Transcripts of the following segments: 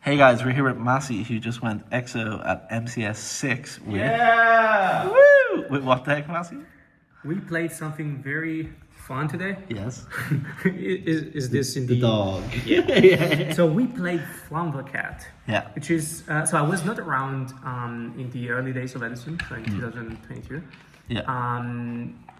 Hey guys, we're here with Massi, who just went X-0 at MCS 6 with... Yeah! Woo! With what the heck, Massi? We played something very fun today. Yes. is this The indeed? dog. Yeah. So we played Flamvell Cat. Yeah. Which is, so I was not around in the early days of Edison, so in 2022. Yeah.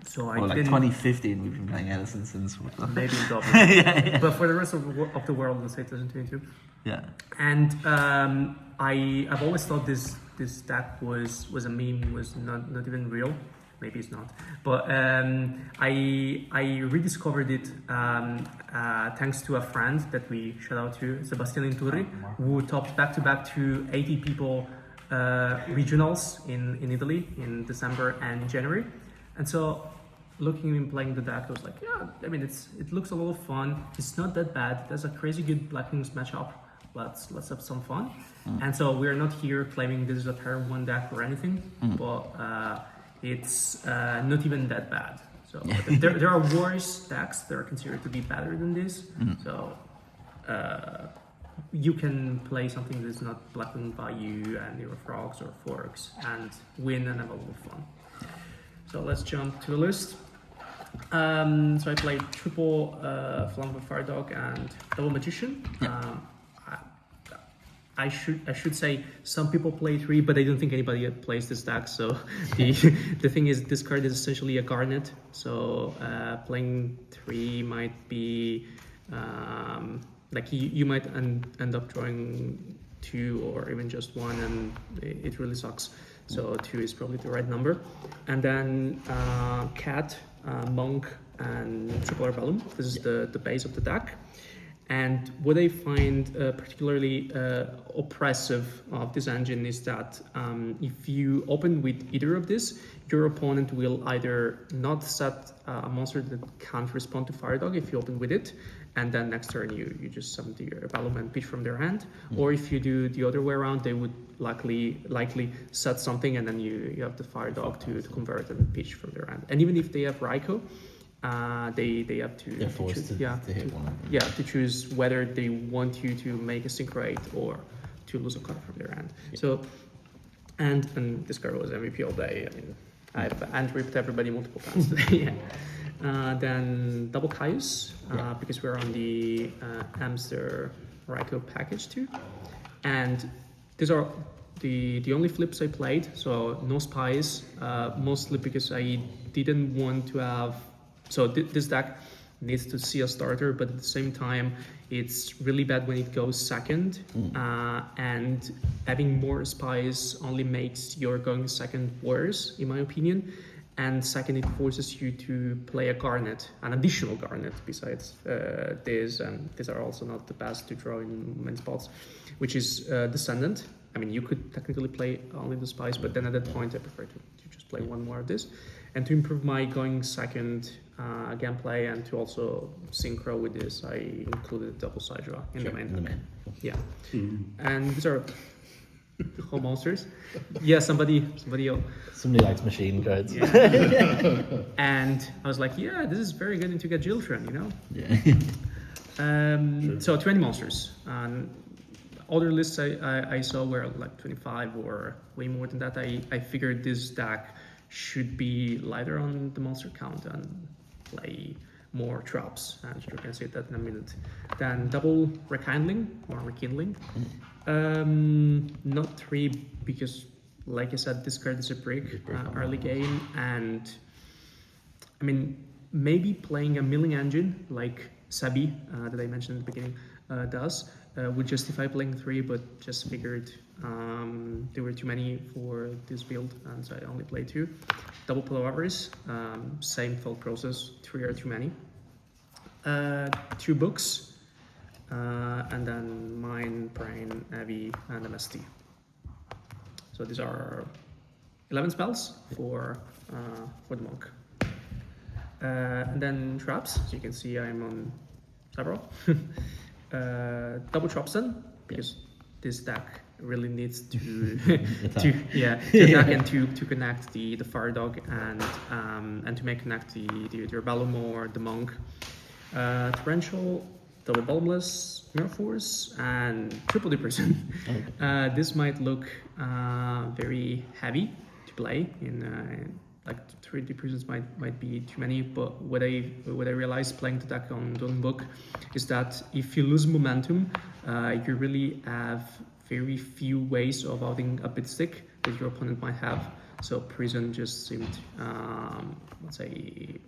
So I Well, like didn't... 2015, we've been playing Edison since... Maybe in Dublin. yeah. But for the rest of the world, let's say 2022. Yeah. And I've always thought this deck was a meme, was not even real. Maybe it's not, but I rediscovered it thanks to a friend that we shout out to, Sebastian Inturi, who topped back to 80 people regionals in Italy in December and January. And so looking and playing the deck, I was like, yeah, I mean it looks a lot of fun. It's not that bad. There's a crazy good Black Wings matchup. Let's have some fun. And so we're not here claiming this is a pair 1 deck or anything, but it's not even that bad. So there are worse decks that are considered to be better than this. So you can play something that's not Black Wing value and Nero Frogs or Forks and win and have a lot of fun. So let's jump to the list. So I played triple Flamvell Fire Dog and double Magician. I should say some people play 3, but I don't think anybody plays this deck. So the thing is, this card is essentially a Garnet. So playing 3 might be like you might end up drawing 2 or even just 1, and it really sucks. So 2 is probably the right number. And then Cat, Monk, and Triple Arbellum. This is the base of the deck. And what I find particularly oppressive of this engine is that if you open with either of this, your opponent will either not set a monster that can't respond to Fire Dog if you open with it, and then next turn you just summon your Arbellum and pitch from their hand, or if you do the other way around, they would likely set something and then you have the Fire Dog to convert and pitch from their hand. And even if they have Raikou, they have to, They're forced to hit one. Yeah, to choose whether they want you to make a sync rate or to lose a card from their hand. Yeah. So, and this card was MVP all day. I mean, I've hand-ripped everybody multiple times today. Then double Caius, because we're on the Amster Raikou package too. And these are the only flips I played, so no spies, mostly because I didn't want to have... So this deck needs to see a starter, but at the same time, it's really bad when it goes second, and having more spies only makes your going second worse, in my opinion. And second, it forces you to play a Garnet, an additional Garnet besides this, and these are also not the best to draw in many spots, which is Descendant. I mean, you could technically play only the spies, but then at that point, I prefer to just play one more of this. And to improve my going second gameplay and to also synchro with this, I included double side draw in the main. Yeah. And these are whole monsters. Yeah, somebody else. Somebody likes machine cards. Yeah. And I was like, yeah, this is very good into Gajiltron, you know? Yeah. So 20 monsters. Other lists I saw were like 25 or way more than that. I figured this deck should be lighter on the monster count and play more traps, and you can see that in a minute. Then double Rekindling or Rekindling. Not 3 because, like I said, this card is a brick early game, and I mean maybe playing a milling engine like Sabi that I mentioned in the beginning does would justify playing 3, but just figured there were too many for this build, and so I only played 2. Double Polaris, same thought process, 3 are too many. 2 books, and then Mind, Brain, Avi, and MST. So these are 11 spells for the monk. And then traps, so you can see I'm on several. Double Tropson, because this deck really needs to attack and to connect the Fire Dog and to make connect the Arbellum or the Monk. Torrential double bottomless, mirror force, and triple deprison. This might look very heavy to play in. Like 3 depressions might be too many, but what I realized playing the deck on Dueling Book is that if you lose momentum, you really have very few ways of outing a bit stick that your opponent might have. So Prison just seemed, let's say,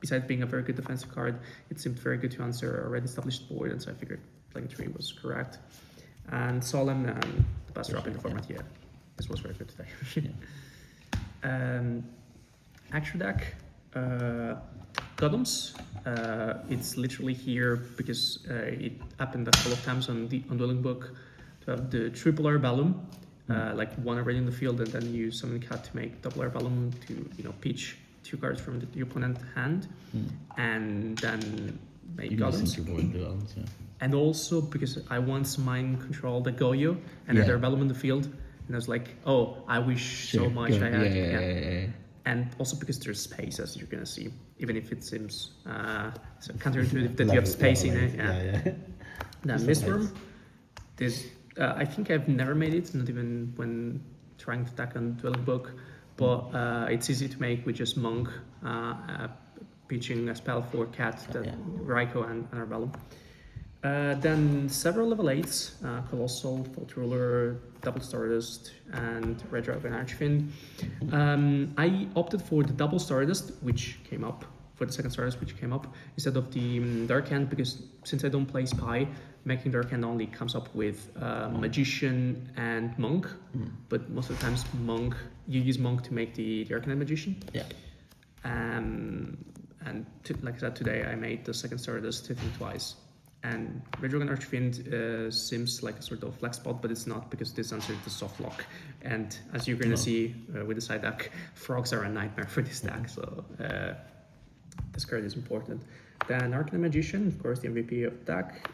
besides being a very good defensive card, it seemed very good to answer a already established board, and so I figured playing 3 was correct. And Solemn, the best drop in the format, yeah, this was very good today. Action deck, Golems. It's literally here because it happened a couple of times on Dueling Book to have the triple Arbellum, like one already in the field, and then you summon Cat to make double Arbellum to pitch 2 cards from the opponent hand, and then make Golems. Yeah. And also because I once mind controlled the Goyo and had Arbellum in the field. And I was like, oh, I wish so much I had. Yeah. And also because there's space, as you're going to see, even if it seems so counterintuitive that you have space in it. Then Mistworm, this, I think I've never made it, not even when trying to attack on Dueling Book, but it's easy to make with just Monk pitching a spell for Cat, Raikou and Arbellum. Then several level 8s, Colossal, Fault Ruler, Double Stardust, and Red Dragon Archfiend. I opted for the Double Stardust, which came up, for the second Stardust, which came up, instead of the Dark Hand, because since I don't play Spy, making Dark Hand only comes up with Magician and Monk, but most of the times you use Monk to make the Dark Hand Magician. Yeah. Like I said, today I made the second Stardust to think twice. And Red Dragon Archfiend seems like a sort of flex spot, but it's not, because this answers the soft lock. And as you're going to see with the side deck, frogs are a nightmare for this deck, so this card is important. Then Arcane Magician, of course, the MVP of the deck.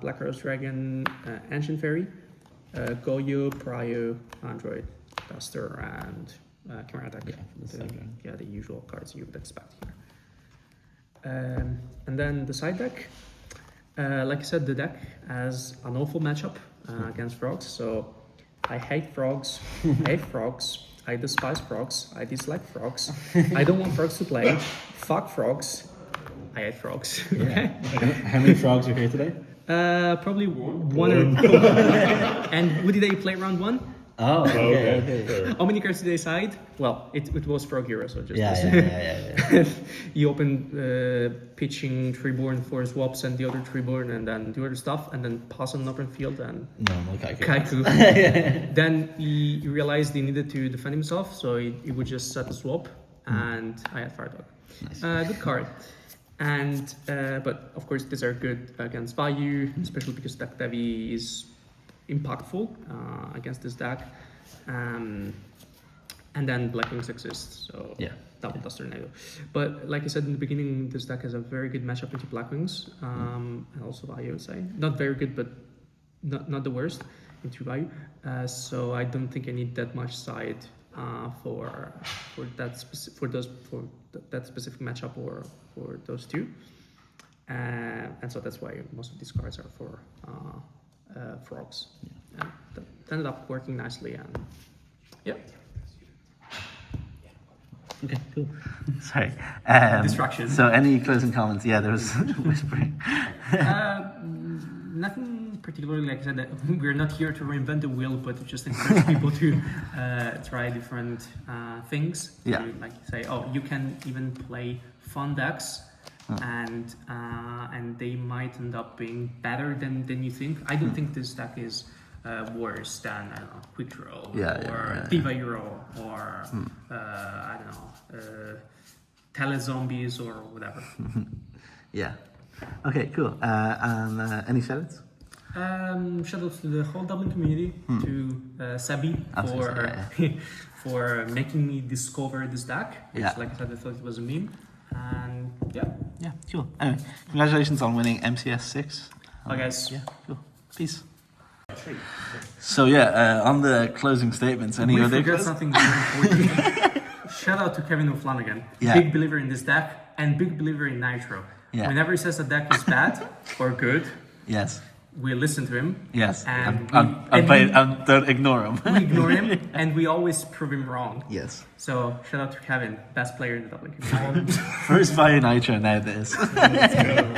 Black Rose Dragon, Ancient Fairy, Goyo, Pryo, Android, Duster, and Chimera Attack. The usual cards you would expect here. And then the side deck. Like I said, the deck has an awful matchup against frogs. So I hate frogs. I hate frogs. I despise frogs. I dislike frogs. I don't want frogs to play. Fuck frogs. I hate frogs. Okay. How many frogs are here today? Probably one or And who did they play round 1? Oh, okay. How many cards did they side? Well, it was Frog Hero, so just Yeah. You open pitching Treeborn for swaps and the other Treeborn, and then do other stuff, and then pass on an open field and Normal Kaiku. Then he realized he needed to defend himself, so he would just set a swap, and I had Fire Dog. Nice. Good card. And but of course these are good against value, especially because deck Devi is impactful against this deck, and then Black Wings exists, so double Duster Tornado. But like I said in the beginning, this deck has a very good matchup into Black Wings, and also value, I would say. Not very good, but not the worst into value. So I don't think I need that much side for that specific matchup or for those two. And so that's why most of these cards are for frogs. And that ended up working nicely, and Okay, cool. Sorry. Distraction. So any closing comments? Yeah, there was whispering. Nothing particularly. Like I said, we're not here to reinvent the wheel, but to just encourage people to try different things. Yeah. To, like say, you can even play fun decks, and they might end up being better than you think. I don't think this deck is worse than, I don't know, Quick Draw or Diva Euro or I don't know, Telezombies or whatever. Yeah. Okay, cool. And any shoutouts? Shout out to the whole Dublin community, to Sabi for making me discover this deck. Which, like I said, I thought it was a meme. And Yeah, cool. Anyway, congratulations on winning MCS 6. Bye, guys. Yeah, cool. Peace. So on the closing statements, any We other? forgot something very important. Shout out to Kevin O'Flanagan, big believer in this deck and big believer in Nitro. Yeah. Whenever he says a deck is bad or good, Yes. we listen to him. Yes. And And don't ignore him. we ignore him, and we always prove him wrong. Yes. So shout out to Kevin, best player in the double community. First Bio Nitro, now this. Let's go.